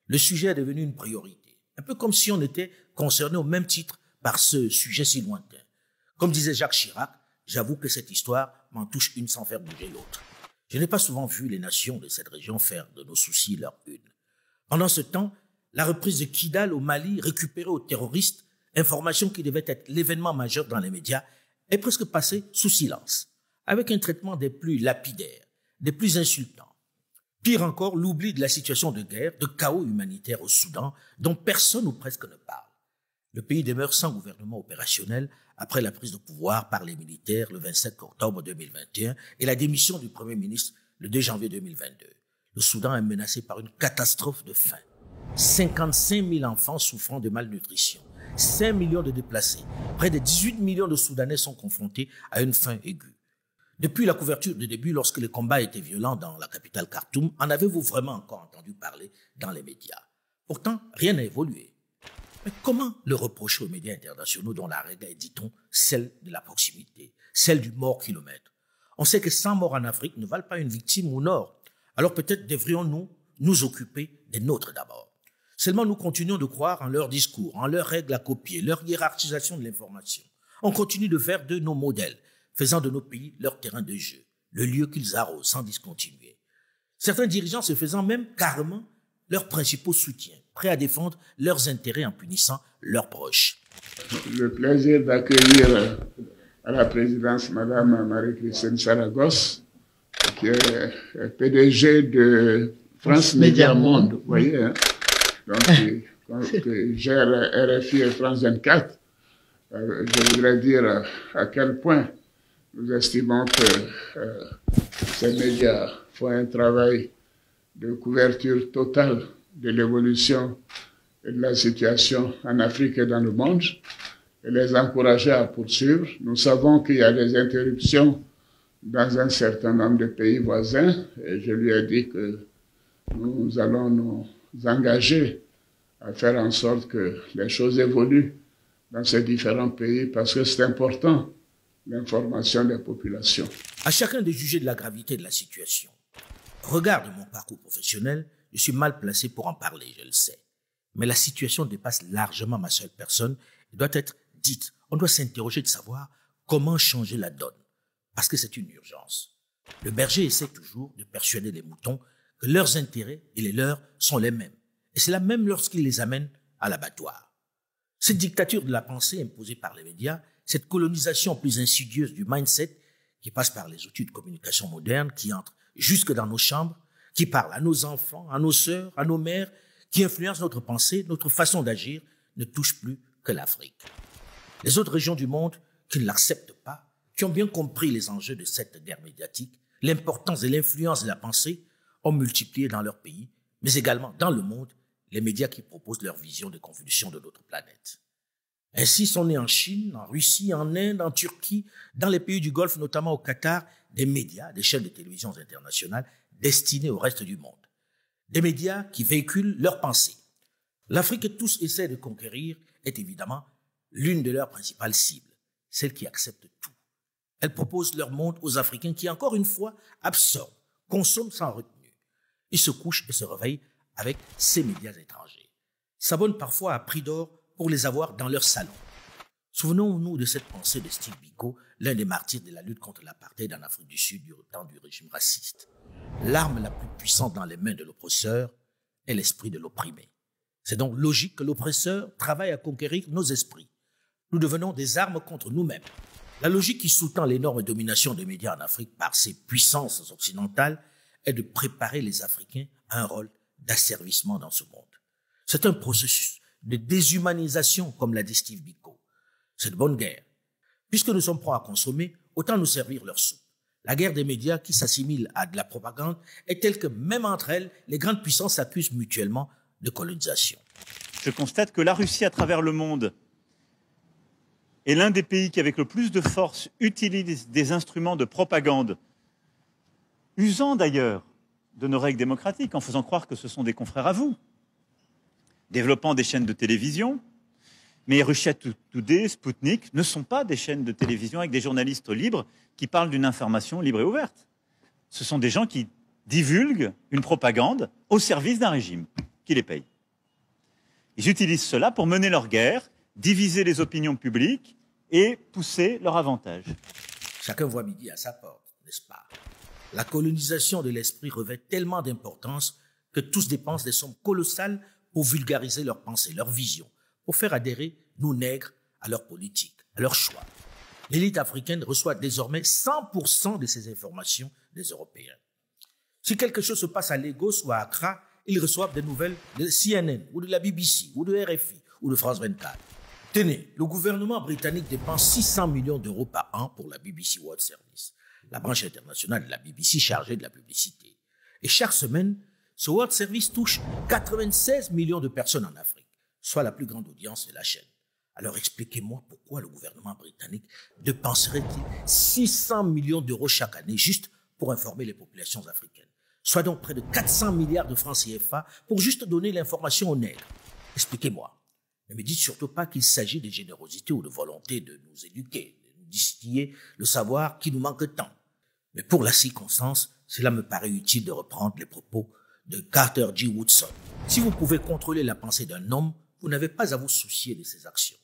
le sujet est devenu une priorité. Un peu comme si on était concerné au même titre par ce sujet si lointain. Comme disait Jacques Chirac, j'avoue que cette histoire m'en touche une sans faire bouger l'autre. Je n'ai pas souvent vu les nations de cette région faire de nos soucis leur une. Pendant ce temps, la reprise de Kidal au Mali, récupérée aux terroristes, information qui devait être l'événement majeur dans les médias, est presque passée sous silence, avec un traitement des plus lapidaires, des plus insultants. Pire encore, l'oubli de la situation de guerre, de chaos humanitaire au Soudan, dont personne ou presque ne parle. Le pays demeure sans gouvernement opérationnel après la prise de pouvoir par les militaires le 27 octobre 2021 et la démission du Premier ministre le 2 janvier 2022. Le Soudan est menacé par une catastrophe de faim. 55 000 enfants souffrant de malnutrition, 5 millions de déplacés, près de 18 millions de Soudanais sont confrontés à une faim aiguë. Depuis la couverture de début, lorsque les combats étaient violents dans la capitale Khartoum, en avez-vous vraiment encore entendu parler dans les médias? Pourtant, rien n'a évolué. Mais comment le reprocher aux médias internationaux dont la règle est, dit-on, celle de la proximité, celle du mort kilomètre? On sait que 100 morts en Afrique ne valent pas une victime au nord. Alors peut-être devrions-nous nous occuper des nôtres d'abord. Seulement nous continuons de croire en leurs discours, en leurs règles à copier, leur hiérarchisation de l'information. On continue de faire de nos modèles, faisant de nos pays leur terrain de jeu, le lieu qu'ils arrosent sans discontinuer. Certains dirigeants se faisant même carrément leurs principaux soutiens, prêts à défendre leurs intérêts en punissant leurs proches. Le plaisir d'accueillir à la présidence Madame Marie-Christine Saragosse, qui est PDG de France Média Monde, vous voyez, hein? Donc, qui gère RFI et France 24. Je voudrais dire à quel point nous estimons que ces médias font un travail de couverture totale de l'évolution et de la situation en Afrique et dans le monde, et les encourager à poursuivre. Nous savons qu'il y a des interruptions dans un certain nombre de pays voisins, et je lui ai dit que nous allons nous engager à faire en sorte que les choses évoluent dans ces différents pays, parce que c'est important, l'information des populations. À chacun de juger de la gravité de la situation. Regarde mon parcours professionnel, je suis mal placé pour en parler, je le sais. Mais la situation dépasse largement ma seule personne et doit être dite. On doit s'interroger de savoir comment changer la donne, parce que c'est une urgence. Le berger essaie toujours de persuader les moutons que leurs intérêts et les leurs sont les mêmes. Et c'est là même lorsqu'il les amène à l'abattoir. Cette dictature de la pensée imposée par les médias, cette colonisation plus insidieuse du mindset qui passe par les outils de communication modernes, qui entrent jusque dans nos chambres, qui parle à nos enfants, à nos sœurs, à nos mères, qui influence notre pensée, notre façon d'agir, ne touche plus que l'Afrique. Les autres régions du monde qui ne l'acceptent pas, qui ont bien compris les enjeux de cette guerre médiatique, l'importance et l'influence de la pensée, ont multiplié dans leur pays, mais également dans le monde, les médias qui proposent leur vision de convolution de notre planète. Ainsi sont nés en Chine, en Russie, en Inde, en Turquie, dans les pays du Golfe, notamment au Qatar, des médias, des chaînes de télévision internationales destinés au reste du monde. Des médias qui véhiculent leurs pensées. L'Afrique que tous essaient de conquérir est évidemment l'une de leurs principales cibles, celle qui accepte tout. Elles proposent leur monde aux Africains qui, encore une fois, absorbent, consomment sans retenue. Ils se couchent et se réveillent avec ces médias étrangers. S'abonnent parfois à prix d'or pour les avoir dans leur salon. Souvenons-nous de cette pensée de Steve Biko, l'un des martyrs de la lutte contre l'apartheid en Afrique du Sud du temps du régime raciste. L'arme la plus puissante dans les mains de l'oppresseur est l'esprit de l'opprimé. C'est donc logique que l'oppresseur travaille à conquérir nos esprits. Nous devenons des armes contre nous-mêmes. La logique qui sous-tend l'énorme domination des médias en Afrique par ces puissances occidentales est de préparer les Africains à un rôle d'asservissement dans ce monde. C'est un processus de déshumanisation, comme l'a dit Steve Biko. C'est de bonne guerre. Puisque nous sommes prêts à consommer, autant nous servir leur soupe. La guerre des médias qui s'assimile à de la propagande est telle que même entre elles, les grandes puissances s'accusent mutuellement de colonisation. Je constate que la Russie, à travers le monde, est l'un des pays qui, avec le plus de force, utilise des instruments de propagande, usant d'ailleurs de nos règles démocratiques, en faisant croire que ce sont des confrères à vous, développant des chaînes de télévision. Mais Russia Today, Sputnik ne sont pas des chaînes de télévision avec des journalistes libres qui parlent d'une information libre et ouverte. Ce sont des gens qui divulguent une propagande au service d'un régime qui les paye. Ils utilisent cela pour mener leur guerre, diviser les opinions publiques et pousser leur avantage. Chacun voit midi à sa porte, n'est-ce pas? La colonisation de l'esprit revêt tellement d'importance que tous dépensent des sommes colossales pour vulgariser leurs pensées, leurs visions, pour faire adhérer nous nègres à leur politique, à leurs choix. L'élite africaine reçoit désormais 100% de ces informations des Européens. Si quelque chose se passe à Lagos ou à Accra, ils reçoivent des nouvelles de CNN ou de la BBC ou de RFI ou de France 24. Tenez, le gouvernement britannique dépense 600 millions d'euros par an pour la BBC World Service, la branche internationale de la BBC chargée de la publicité. Et chaque semaine, ce World Service touche 96 millions de personnes en Afrique, soit la plus grande audience de la chaîne. Alors expliquez-moi pourquoi le gouvernement britannique dépenserait-il 600 millions d'euros chaque année juste pour informer les populations africaines, soit donc près de 400 milliards de francs CFA pour juste donner l'information aux nègres. Expliquez-moi. Ne me dites surtout pas qu'il s'agit de générosité ou de volonté de nous éduquer, de nous distiller le savoir qui nous manque tant. Mais pour la circonstance, cela me paraît utile de reprendre les propos de Carter G. Woodson. Si vous pouvez contrôler la pensée d'un homme, vous n'avez pas à vous soucier de ses actions.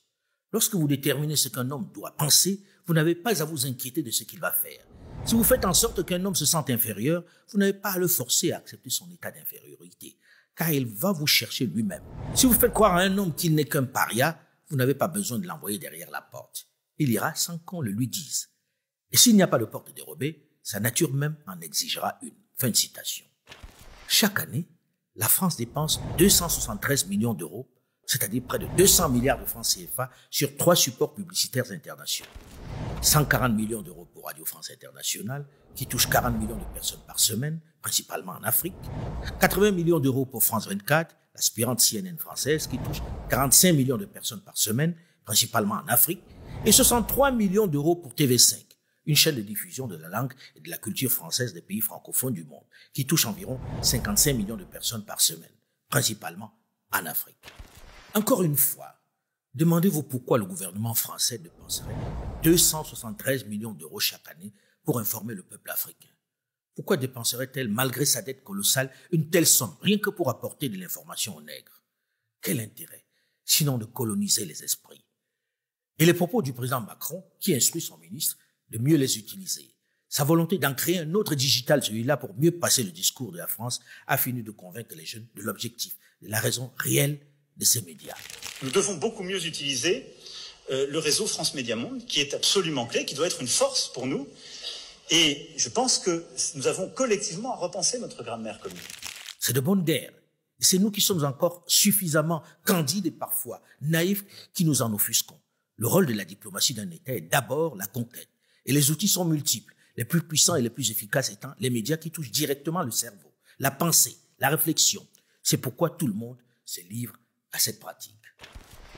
Lorsque vous déterminez ce qu'un homme doit penser, vous n'avez pas à vous inquiéter de ce qu'il va faire. Si vous faites en sorte qu'un homme se sente inférieur, vous n'avez pas à le forcer à accepter son état d'infériorité, car il va vous chercher lui-même. Si vous faites croire à un homme qu'il n'est qu'un paria, vous n'avez pas besoin de l'envoyer derrière la porte. Il ira sans qu'on le lui dise. Et s'il n'y a pas de porte dérobée, sa nature même en exigera une. Fin de citation. Chaque année, la France dépense 273 millions d'euros, c'est-à-dire près de 200 milliards de francs CFA sur 3 supports publicitaires internationaux. 140 millions d'euros pour Radio France Internationale, qui touche 40 millions de personnes par semaine, principalement en Afrique. 80 millions d'euros pour France 24, l'aspirante CNN française, qui touche 45 millions de personnes par semaine, principalement en Afrique. Et 63 millions d'euros pour TV5, une chaîne de diffusion de la langue et de la culture française des pays francophones du monde, qui touche environ 55 millions de personnes par semaine, principalement en Afrique. Encore une fois, demandez-vous pourquoi le gouvernement français dépenserait 273 millions d'euros chaque année pour informer le peuple africain. Pourquoi dépenserait-elle, malgré sa dette colossale, une telle somme, rien que pour apporter de l'information aux nègres? Quel intérêt, sinon de coloniser les esprits? Et les propos du président Macron, qui instruit son ministre de mieux les utiliser. Sa volonté d'en créer un autre digital, celui-là, pour mieux passer le discours de la France, a fini de convaincre les jeunes de l'objectif, de la raison réelle de ces médias. Nous devons beaucoup mieux utiliser le réseau France Média Monde, qui est absolument clé, qui doit être une force pour nous. Et je pense que nous avons collectivement à repenser notre grammaire commune. C'est de bonne guerre. Et c'est nous qui sommes encore suffisamment candides et parfois naïfs qui nous en offusquons. Le rôle de la diplomatie d'un État est d'abord la conquête. Et les outils sont multiples, les plus puissants et les plus efficaces étant les médias qui touchent directement le cerveau, la pensée, la réflexion. C'est pourquoi tout le monde se livre à cette pratique.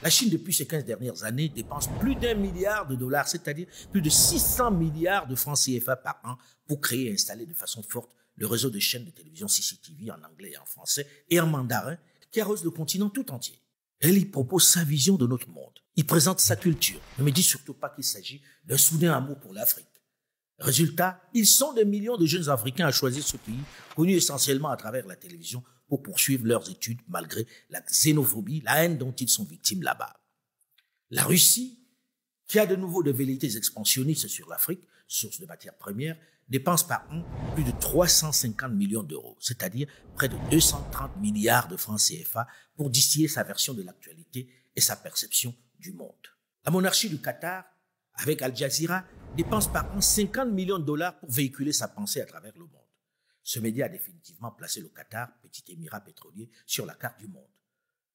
La Chine, depuis ces 15 dernières années, dépense plus d'1 milliard de dollars, c'est-à-dire plus de 600 milliards de francs CFA par an pour créer et installer de façon forte le réseau de chaînes de télévision CCTV en anglais et en français et en mandarin qui arrose le continent tout entier. Elle y propose sa vision de notre monde. Il présente sa culture. Ne me dis surtout pas qu'il s'agit d'un soudain amour pour l'Afrique. Résultat, ils sont des millions de jeunes Africains à choisir ce pays, connu essentiellement à travers la télévision, pour poursuivre leurs études malgré la xénophobie, la haine dont ils sont victimes là-bas. La Russie, qui a de nouveau des velléités expansionnistes sur l'Afrique, source de matières premières, dépense par an plus de 350 millions d'euros, c'est-à-dire près de 230 milliards de francs CFA pour distiller sa version de l'actualité et sa perception du monde. La monarchie du Qatar avec Al Jazeera, dépense par an 50 millions de dollars pour véhiculer sa pensée à travers le monde. Ce média a définitivement placé le Qatar, petit émirat pétrolier, sur la carte du monde.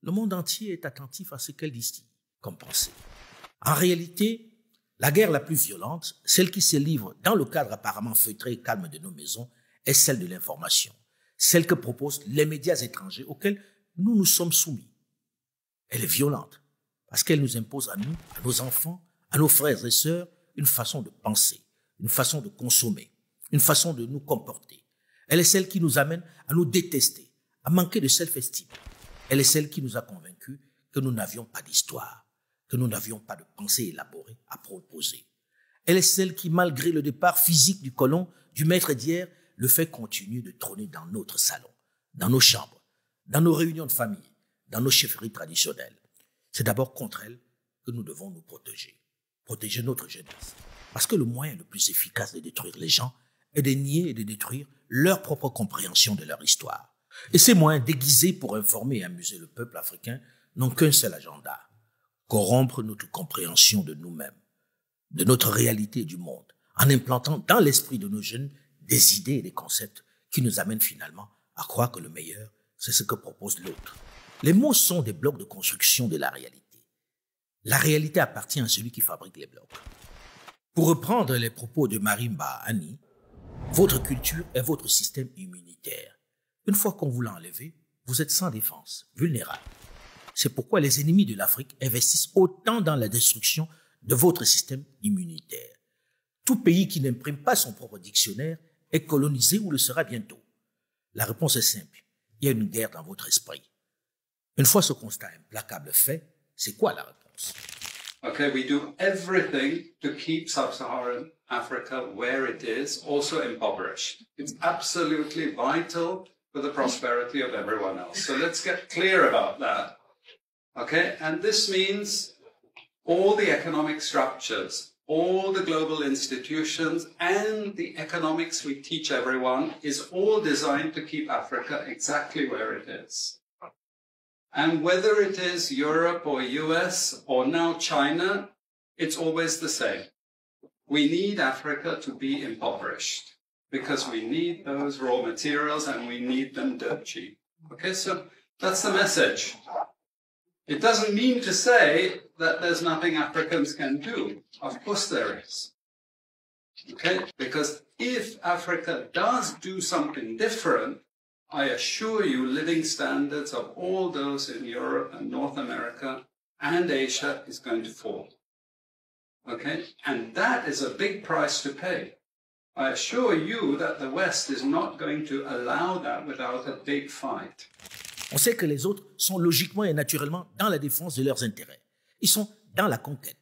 Le monde entier est attentif à ce qu'elle distille comme pensée. En réalité, la guerre la plus violente, celle qui se livre dans le cadre apparemment feutré et calme de nos maisons, est celle de l'information, celle que proposent les médias étrangers auxquels nous nous sommes soumis. Elle est violente parce qu'elle nous impose à nous, à nos enfants, à nos frères et sœurs, une façon de penser, une façon de consommer, une façon de nous comporter. Elle est celle qui nous amène à nous détester, à manquer de self-esteem. Elle est celle qui nous a convaincus que nous n'avions pas d'histoire, que nous n'avions pas de pensée élaborée à proposer. Elle est celle qui, malgré le départ physique du colon, du maître d'hier, le fait continuer de trôner dans notre salon, dans nos chambres, dans nos réunions de famille, dans nos chefferies traditionnelles. C'est d'abord contre elle que nous devons nous protéger notre jeunesse. Parce que le moyen le plus efficace de détruire les gens est de nier et de détruire leur propre compréhension de leur histoire. Et ces moyens déguisés pour informer et amuser le peuple africain n'ont qu'un seul agenda: corrompre notre compréhension de nous-mêmes, de notre réalité et du monde, en implantant dans l'esprit de nos jeunes des idées et des concepts qui nous amènent finalement à croire que le meilleur, c'est ce que propose l'autre. Les mots sont des blocs de construction de la réalité. La réalité appartient à celui qui fabrique les blocs. Pour reprendre les propos de Marimba Annie, votre culture est votre système immunitaire. Une fois qu'on vous l'a enlevé, vous êtes sans défense, vulnérable. C'est pourquoi les ennemis de l'Afrique investissent autant dans la destruction de votre système immunitaire. Tout pays qui n'imprime pas son propre dictionnaire est colonisé ou le sera bientôt. La réponse est simple. Il y a une guerre dans votre esprit. Une fois ce constat implacable fait, c'est quoi la réponse? Okay, we do everything to keep sub-Saharan Africa where it is, also impoverished. It's absolutely vital for the prosperity of everyone else. So let's get clear about that. Okay, and this means all the economic structures, all the global institutions, and the economics we teach everyone is all designed to keep Africa exactly where it is. And whether it is Europe or US or now China, it's always the same. We need Africa to be impoverished because we need those raw materials and we need them dirt cheap. Okay, so that's the message. It doesn't mean to say that there's nothing Africans can do. Of course there is. Okay, because if Africa does do something different, I assure you, living standards of all those in Europe and North America and Asia is going to fall. Okay? And that is a big price to pay. I assure you that the West is not going to allow that without a big fight. On sait que les autres sont logiquement et naturellement dans la défense de leurs intérêts. Ils sont dans la conquête.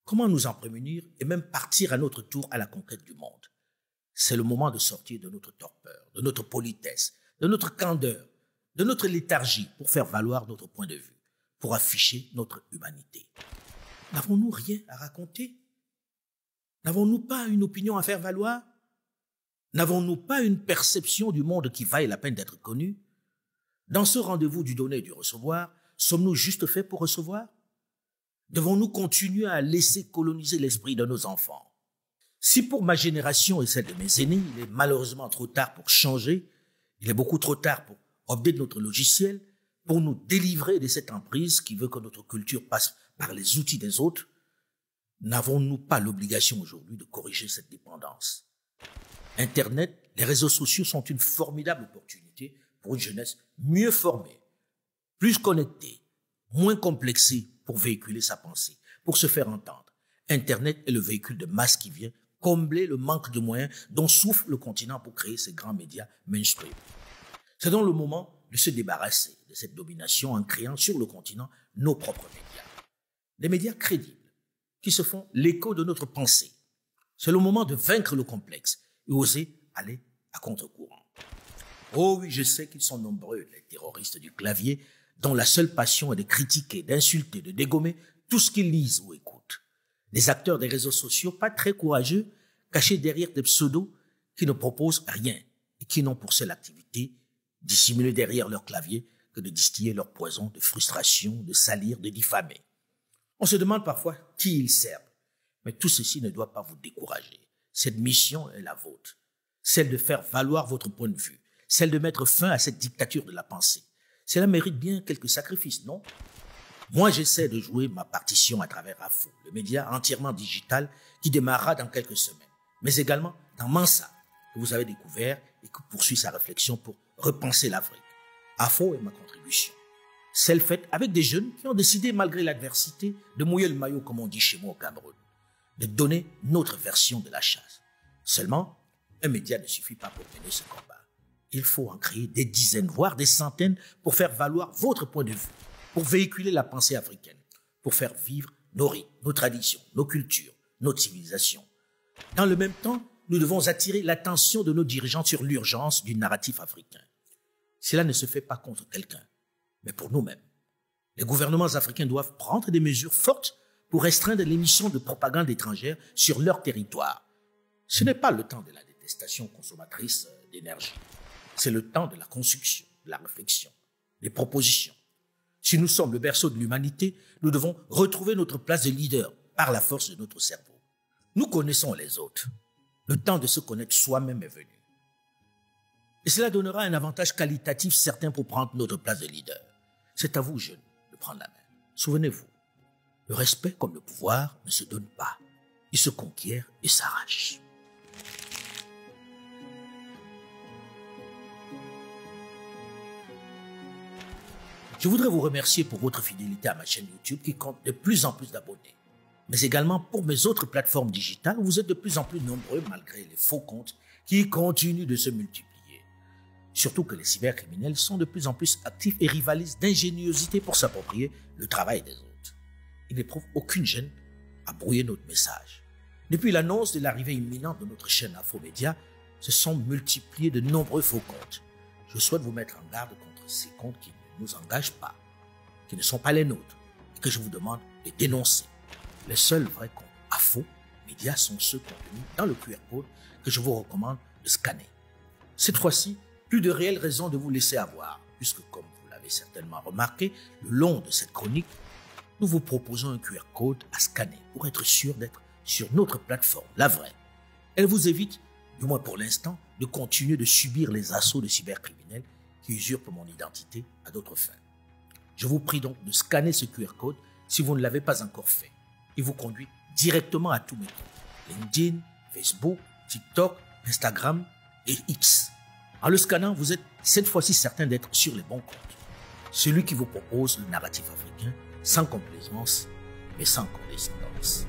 Comment nous en prémunir et même partir à notre tour à la conquête du monde? C'est le moment de sortir de notre torpeur, de notre politesse, de notre candeur, de notre léthargie pour faire valoir notre point de vue, pour afficher notre humanité. N'avons-nous rien à raconter? N'avons-nous pas une opinion à faire valoir? N'avons-nous pas une perception du monde qui vaille la peine d'être connue? Dans ce rendez-vous du donner et du recevoir, sommes-nous juste faits pour recevoir? Devons-nous continuer à laisser coloniser l'esprit de nos enfants? Si pour ma génération et celle de mes aînés, il est malheureusement trop tard pour changer, il est beaucoup trop tard pour update notre logiciel, pour nous délivrer de cette emprise qui veut que notre culture passe par les outils des autres, n'avons-nous pas l'obligation aujourd'hui de corriger cette dépendance? Internet, les réseaux sociaux sont une formidable opportunité pour une jeunesse mieux formée, plus connectée, moins complexée pour véhiculer sa pensée, pour se faire entendre. Internet est le véhicule de masse qui vient combler le manque de moyens dont souffre le continent pour créer ces grands médias mainstream. C'est donc le moment de se débarrasser de cette domination en créant sur le continent nos propres médias. Des médias crédibles, qui se font l'écho de notre pensée. C'est le moment de vaincre le complexe et oser aller à contre-courant. Oh oui, je sais qu'ils sont nombreux, les terroristes du clavier, dont la seule passion est de critiquer, d'insulter, de dégommer tout ce qu'ils lisent ou écoutent. Des acteurs des réseaux sociaux pas très courageux, cachés derrière des pseudos qui ne proposent rien et qui n'ont pour seule activité dissimuler derrière leur clavier que de distiller leur poison de frustration, de salir, de diffamer. On se demande parfois qui ils servent. Mais tout ceci ne doit pas vous décourager. Cette mission est la vôtre. Celle de faire valoir votre point de vue. Celle de mettre fin à cette dictature de la pensée. Cela mérite bien quelques sacrifices, non? Moi, j'essaie de jouer ma partition à travers AFO, le média entièrement digital qui démarrera dans quelques semaines, mais également dans Mansa, que vous avez découvert et qui poursuit sa réflexion pour repenser l'Afrique. AFO est ma contribution. Celle faite avec des jeunes qui ont décidé, malgré l'adversité, de mouiller le maillot, comme on dit chez moi au Cameroun, de donner notre version de la chasse. Seulement, un média ne suffit pas pour mener ce combat. Il faut en créer des dizaines, voire des centaines pour faire valoir votre point de vue, pour véhiculer la pensée africaine, pour faire vivre nos rites, nos traditions, nos cultures, notre civilisation. Dans le même temps, nous devons attirer l'attention de nos dirigeants sur l'urgence du narratif africain. Cela ne se fait pas contre quelqu'un, mais pour nous-mêmes. Les gouvernements africains doivent prendre des mesures fortes pour restreindre l'émission de propagande étrangère sur leur territoire. Ce n'est pas le temps de la détestation consommatrice d'énergie. C'est le temps de la construction, de la réflexion, des propositions. Si nous sommes le berceau de l'humanité, nous devons retrouver notre place de leader par la force de notre cerveau. Nous connaissons les autres. Le temps de se connaître soi-même est venu. Et cela donnera un avantage qualitatif certain pour prendre notre place de leader. C'est à vous, jeunes, de prendre la main. Souvenez-vous, le respect comme le pouvoir ne se donne pas. Il se conquiert et s'arrache. Je voudrais vous remercier pour votre fidélité à ma chaîne YouTube qui compte de plus en plus d'abonnés. Mais également pour mes autres plateformes digitales où vous êtes de plus en plus nombreux malgré les faux comptes qui continuent de se multiplier. Surtout que les cybercriminels sont de plus en plus actifs et rivalisent d'ingéniosité pour s'approprier le travail des autres. Ils n'éprouvent aucune gêne à brouiller notre message. Depuis l'annonce de l'arrivée imminente de notre chaîne Afromédia, se sont multipliés de nombreux faux comptes. Je souhaite vous mettre en garde contre ces comptes qui ne nous engagent pas, qui ne sont pas les nôtres, et que je vous demande de dénoncer. Les seuls vrais comptes Afromédia sont ceux contenus dans le QR code que je vous recommande de scanner. Cette fois-ci, plus de réelles raisons de vous laisser avoir, puisque comme vous l'avez certainement remarqué, le long de cette chronique, nous vous proposons un QR code à scanner pour être sûr d'être sur notre plateforme, la vraie. Elle vous évite, du moins pour l'instant, de continuer de subir les assauts de cybercriminels qui usurpent mon identité à d'autres fins. Je vous prie donc de scanner ce QR code si vous ne l'avez pas encore fait. Il vous conduit directement à tous mes comptes, LinkedIn, Facebook, TikTok, Instagram et X. En le scannant, vous êtes cette fois-ci certain d'être sur les bons comptes. Celui qui vous propose le narratif africain sans complaisance, mais sans condescendance.